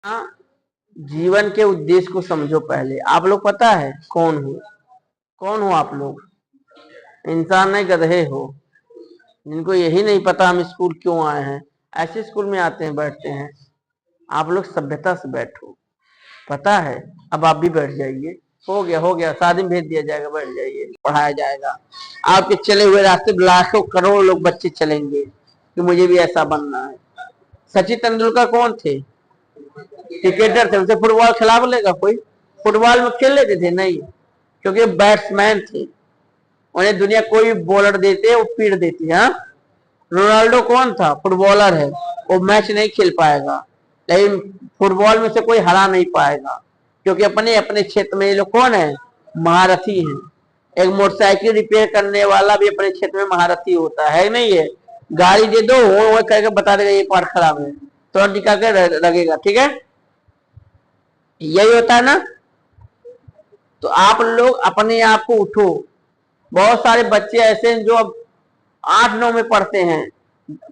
हाँ, जीवन के उद्देश्य को समझो पहले। आप लोग पता है कौन हो? कौन हो आप लोग? इंसान नहीं, गधे हो जिनको यही नहीं पता हम स्कूल क्यों आए हैं। ऐसे स्कूल में आते हैं, बैठते हैं। आप लोग सभ्यता से बैठो, पता है। अब आप भी बैठ जाइए। हो गया, हो गया, शादी में भेज दिया जाएगा, बैठ जाइए, पढ़ाया जाएगा। आपके चले हुए रास्ते लाखों करोड़ लोग बच्चे चलेंगे कि मुझे भी ऐसा बनना है। सचिन तेंदुलकर कौन थे? क्रिकेटर थे। उनसे फुटबॉल खिला बोलेगा कोई? फुटबॉल में खेल लेते थे? नहीं, क्योंकि बैट्समैन थे। उन्हें दुनिया कोई बॉलर देते वो पीट देती। हाँ, रोनाल्डो कौन था? फुटबॉलर है, वो मैच नहीं खेल पाएगा, लेकिन फुटबॉल में से कोई हरा नहीं पाएगा, क्योंकि अपने अपने क्षेत्र में ये लोग कौन है? महारथी हैं। एक मोटरसाइकिल रिपेयर करने वाला भी अपने क्षेत्र में महारथी होता है नहीं है? गाड़ी दे दो, वो करके बता देगा ये पार्ट खराब है, तुरंत निकाल के लगेगा। ठीक है, यही होता है ना? तो आप लोग अपने आप को उठो। बहुत सारे बच्चे ऐसे हैं जो अब 8 9 में पढ़ते हैं,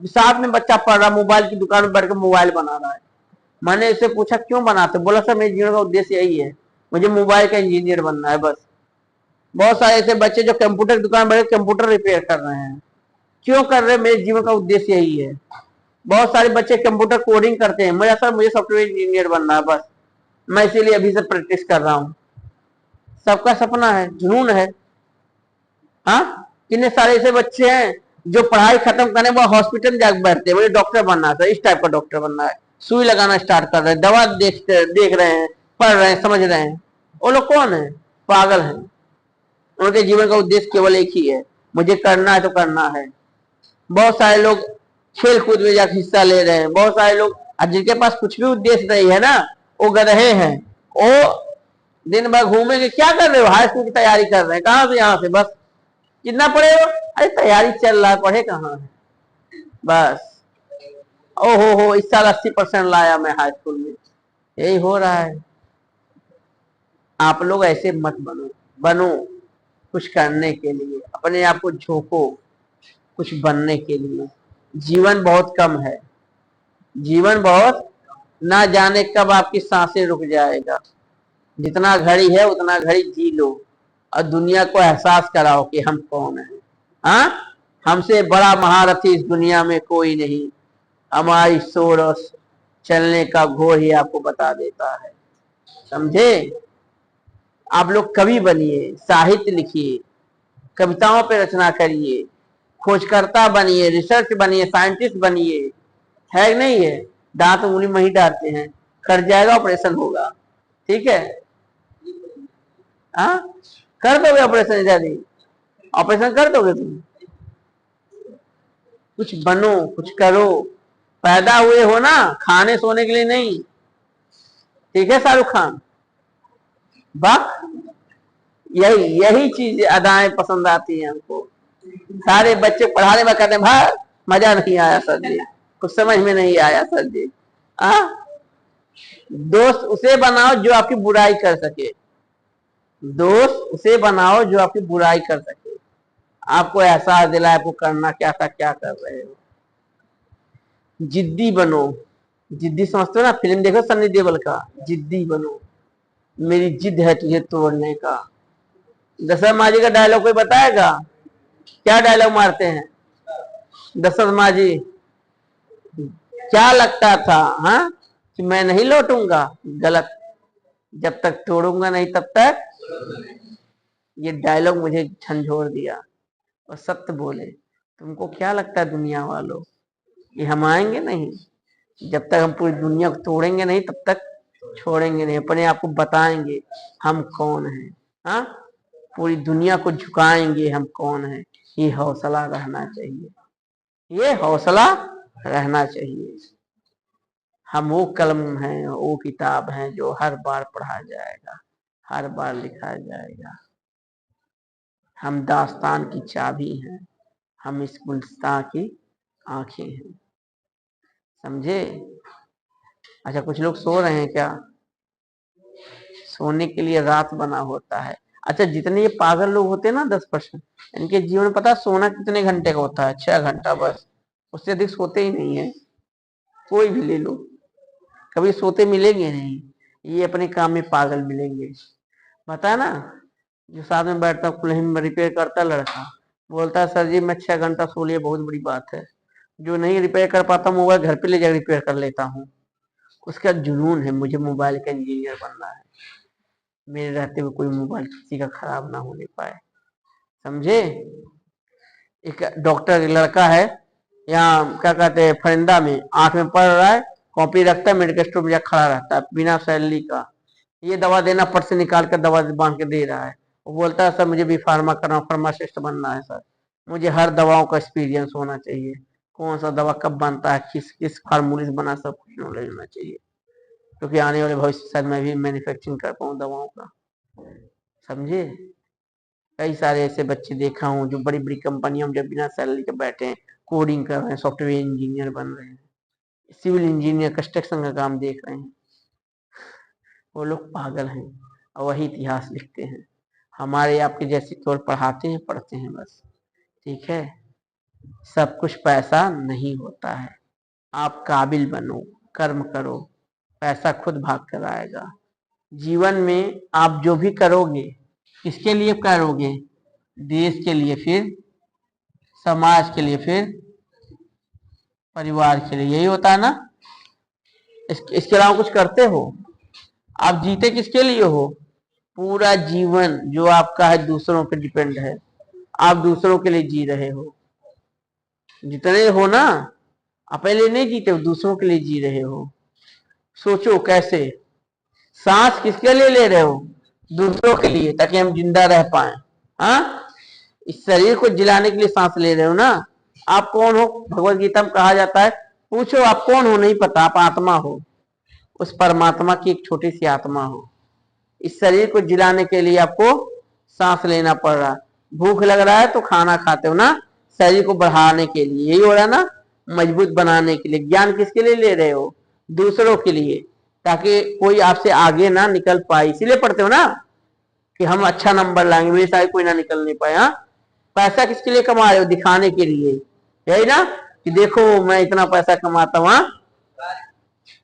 साथ में बच्चा पढ़ रहा, मोबाइल की दुकान में बैठ के मोबाइल बना रहा है। मैंने इससे पूछा क्यों बनाते? बोला सर मेरे जीवन का उद्देश्य यही है, मुझे मोबाइल का इंजीनियर बनना है बस। बहुत सारे ऐसे बच्चे जो कंप्यूटर की दुकान बैठ के कंप्यूटर रिपेयर कर रहे हैं। क्यों कर रहे हैं? मेरे जीवन का उद्देश्य यही है। बहुत सारे बच्चे कंप्यूटर कोडिंग करते हैं, मुझे सर मुझे सॉफ्टवेयर इंजीनियर बनना है बस, मैं इसीलिए अभी से प्रैक्टिस कर रहा हूँ। सबका सपना है, जुनून है। हाँ, कितने सारे ऐसे बच्चे हैं जो पढ़ाई खत्म करने वो हॉस्पिटल में जाकर बैठते हैं, मुझे डॉक्टर बनना है, इस टाइप का डॉक्टर बनना है। सुई लगाना स्टार्ट कर रहे हैं, दवा देख रहे हैं, पढ़ रहे हैं, समझ रहे हैं। वो लोग कौन है? पागल हैं। उनके जीवन का उद्देश्य केवल एक ही है, मुझे करना है तो करना है। बहुत सारे लोग खेल कूद में जाकर हिस्सा ले रहे हैं। बहुत सारे लोग जिनके पास कुछ भी उद्देश्य नहीं है ना, वो गधे हैं। वो दिन भर घूमेंगे। क्या कर रहे हो? हाई स्कूल की तैयारी कर रहे हैं। कहाँ से? यहाँ से बस। कितना पढ़े हो? अरे तैयारी चल रहा है, पढ़े कहाँ है बस। ओ हो, इस साल 80% लाया मैं हाई स्कूल में। यही हो रहा है। आप लोग ऐसे मत बनो। बनो कुछ करने के लिए, अपने आप को झोंको कुछ बनने के लिए। जीवन बहुत कम है, जीवन बहुत, ना जाने कब आपकी सांसें रुक जाएगा। जितना घड़ी है उतना घड़ी जी लो, और दुनिया को एहसास कराओ कि हम कौन है। हाँ, हमसे बड़ा महारथी इस दुनिया में कोई नहीं। हमारी सोच और चलने का घोर ही आपको बता देता है। समझे? आप लोग कवि बनिए, साहित्य लिखिए, कविताओं पे रचना करिए, खोजकर्ता बनिए, रिसर्च बनिए, साइंटिस्ट बनिए। है कि नहीं है? दांत उंगली में ही डालते हैं, कट जाएगा, ऑपरेशन होगा। ठीक है? हाँ, कर दोगे ऑपरेशन? यदि ऑपरेशन कर दोगे तुम? कुछ बनो, कुछ करो। पैदा हुए हो ना खाने सोने के लिए नहीं। ठीक है शाहरुख खान? बक, यही यही चीज अदाएं पसंद आती हैं हमको। सारे बच्चे पढ़ाने में कहते हैं भाई मजा नहीं आया सर जी, कुछ समझ में नहीं आया सर जी। आ? दोस्त उसे बनाओ जो आपकी बुराई कर सके। दोस्त उसे बनाओ जो आपकी बुराई कर सके, आपको एहसास दिलाए आपको करना क्या था, क्या कर रहे हो। जिद्दी बनो। जिद्दी समझते हो ना? फिल्म देखो सन्नी देओल का, जिद्दी बनो, मेरी जिद है तुझे तोड़ने का। दशरथ मांझी का डायलॉग कोई बताएगा? क्या डायलॉग मारते हैं दशरथ मांझी? क्या लगता था हाँ कि मैं नहीं लौटूंगा? गलत, जब तक तोड़ूंगा नहीं तब तक। ये डायलॉग मुझे झंझोर दिया। और सत्य बोले, तुमको क्या लगता है दुनिया वालों कि हम आएंगे नहीं? जब तक हम पूरी दुनिया को तोड़ेंगे नहीं तब तक छोड़ेंगे नहीं, अपने आप को बताएंगे हम कौन हैं। हाँ, पूरी दुनिया को झुकाएंगे हम कौन हैं। ये हौसला रहना चाहिए, ये हौसला रहना चाहिए। हम वो कलम हैं, वो किताब हैं जो हर बार पढ़ा जाएगा, हर बार लिखा जाएगा। हम दास्तान की चाबी हैं, हम इस गुलिस्तान की आंखें हैं। समझे? अच्छा, कुछ लोग सो रहे हैं क्या? सोने के लिए रात बना होता है। अच्छा, जितने ये पागल लोग होते हैं ना 10%, इनके जीवन में पता सोना कितने घंटे का होता है? 6 घंटा बस, उससे अधिक सोते ही नहीं है। कोई भी ले लो, कभी सोते मिलेंगे नहीं, ये अपने काम में पागल मिलेंगे। पता है ना, जो साथ में बैठता कुल्हिन में रिपेयर करता लड़का, बोलता है सर जी मैं 6 घंटा सो लिया, बहुत बड़ी बात है। जो नहीं रिपेयर कर पाता मोबाइल घर पे ले जाकर रिपेयर कर लेता हूँ। उसका जुनून है मुझे मोबाइल का इंजीनियर बनना है, मेरे रहते हुए कोई मोबाइल किसी का खराब ना होने पाए, समझे। एक डॉक्टर लड़का है, यहाँ क्या कहते हैं फरिंदा में, 8 में पढ़ रहा है, कॉपी रखता है, मेडिकल स्टोर में खड़ा रहता है बिना सैलरी का, ये दवा देना पर्स से निकाल कर दवा बांध के दे रहा है। वो बोलता है सर मुझे भी फार्मा करना, फार्मासिस्ट बनना है सर, मुझे हर दवाओं का एक्सपीरियंस होना चाहिए, कौन सा दवा कब बनता है, किस किस फार्मूले से बना, सब कुछ नॉलेज होना चाहिए, क्योंकि आने वाले भविष्य शायद मैं भी मैन्युफैक्चरिंग कर पाऊँ दवाओं का, समझे। कई सारे ऐसे बच्चे देखा हूँ जो बड़ी बड़ी कंपनियों में जब बिना सैलरी के बैठे हैं, कोडिंग कर रहे हैं, सॉफ्टवेयर इंजीनियर बन रहे हैं, सिविल इंजीनियर कंस्ट्रक्शन का काम देख रहे हैं। वो लोग पागल हैं और वही इतिहास लिखते हैं। हमारे आपके जैसे केवल पढ़ाते हैं पढ़ते हैं बस, ठीक है। सब कुछ पैसा नहीं होता है, आप काबिल बनो, कर्म करो, पैसा खुद भाग कर आएगा। जीवन में आप जो भी करोगे किसके लिए करोगे, देश के लिए, फिर समाज के लिए, फिर परिवार के लिए, यही होता है ना। इसके अलावा कुछ करते हो, आप जीते किसके लिए हो, पूरा जीवन जो आपका है दूसरों पे डिपेंड है, आप दूसरों के लिए जी रहे हो, जितने हो ना, आप पहले नहीं जीते हो, दूसरों के लिए जी रहे हो। सोचो कैसे, सांस किसके लिए ले रहे हो, दूसरों के लिए, ताकि हम जिंदा रह पाए। हाँ, इस शरीर को जिलाने के लिए सांस ले रहे हो ना। आप कौन हो, भगवत गीता में कहा जाता है, पूछो आप कौन हो, नहीं पता, आप आत्मा हो, उस परमात्मा की एक छोटी सी आत्मा हो। इस शरीर को जिलाने के लिए आपको सांस लेना पड़ रहा है, भूख लग रहा है तो खाना खाते हो ना, शरीर को बढ़ाने के लिए, यही हो रहा है ना, मजबूत बनाने के लिए। ज्ञान किसके लिए ले रहे हो, दूसरों के लिए, ताकि कोई आपसे आगे ना निकल पाए, इसीलिए पढ़ते हो ना कि हम अच्छा नंबर लाएंगे, मेरे साथ कोई ना निकल नहीं पाए। हाँ, पैसा किसके लिए कमा रहे हो, दिखाने के लिए, यही ना, कि देखो मैं इतना पैसा कमाता हूँ। हाँ,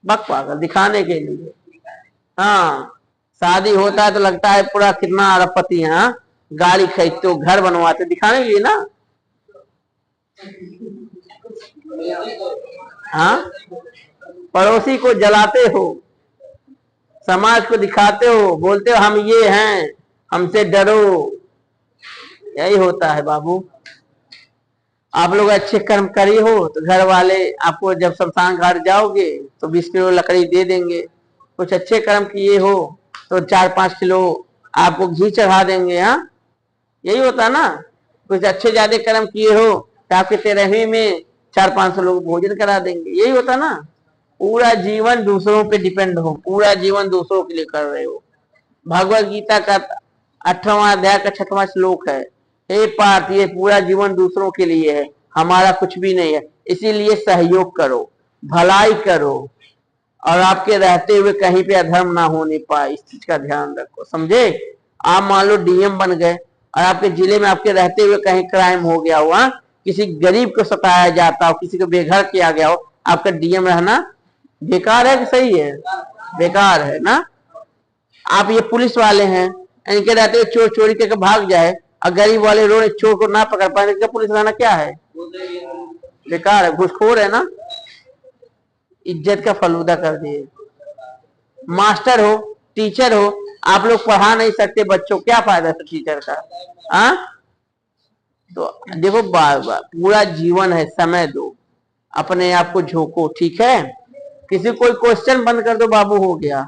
बक पागल, दिखाने के लिए। हाँ, शादी होता है तो लगता है पूरा कितना अरबपति है, हाँ? गाड़ी खरीदते हो, घर बनवाते, दिखाने के लिए ना। हाँ, पड़ोसी को जलाते हो, समाज को दिखाते हो, बोलते हो हम ये हैं, हमसे डरो, यही होता है बाबू। आप लोग अच्छे कर्म करी हो तो घर वाले आपको जब शमशान घाट जाओगे तो 20 किलो लकड़ी दे देंगे, कुछ अच्छे कर्म किए हो तो 4-5 किलो आपको घी चढ़ा देंगे। हाँ, यही होता ना, कुछ अच्छे ज्यादा कर्म किए हो तो आपके 13वीं में 400-500 लोग भोजन करा देंगे, यही होता ना। पूरा जीवन दूसरों पे डिपेंड हो, पूरा जीवन दूसरों के लिए कर रहे हो। भगवत गीता का 18वां अध्याय का 6वां श्लोक है, हे पार्थ ये पूरा जीवन दूसरों के लिए है, हमारा कुछ भी नहीं है, इसीलिए सहयोग करो, भलाई करो, और आपके रहते हुए कहीं पे अधर्म ना होने पाए, इस चीज का ध्यान रखो, समझे। आप मान लो डीएम बन गए और आपके जिले में आपके रहते हुए कहीं क्राइम हो गया हुआ, किसी गरीब को सताया जाता हो, किसी को बेघर किया गया हो, आपका डीएम रहना बेकार है कि सही है, बेकार है ना। आप ये पुलिस वाले हैं, इनके रहते हुए चोर चोरी करके भाग जाए और गरीब वाले रोड चोर को ना पकड़ पाए, इनका पुलिस रहना क्या है, बेकार है, घुसखोर है ना, इज्जत का फलूदा कर दिए। मास्टर हो, टीचर हो, आप लोग पढ़ा नहीं सकते बच्चों, क्या फायदा है टीचर का। हाँ, तो देखो बार बार पूरा जीवन है, समय दो, अपने आप को झोंको, ठीक है। किसी कोई क्वेश्चन बंद कर दो बाबू, हो गया।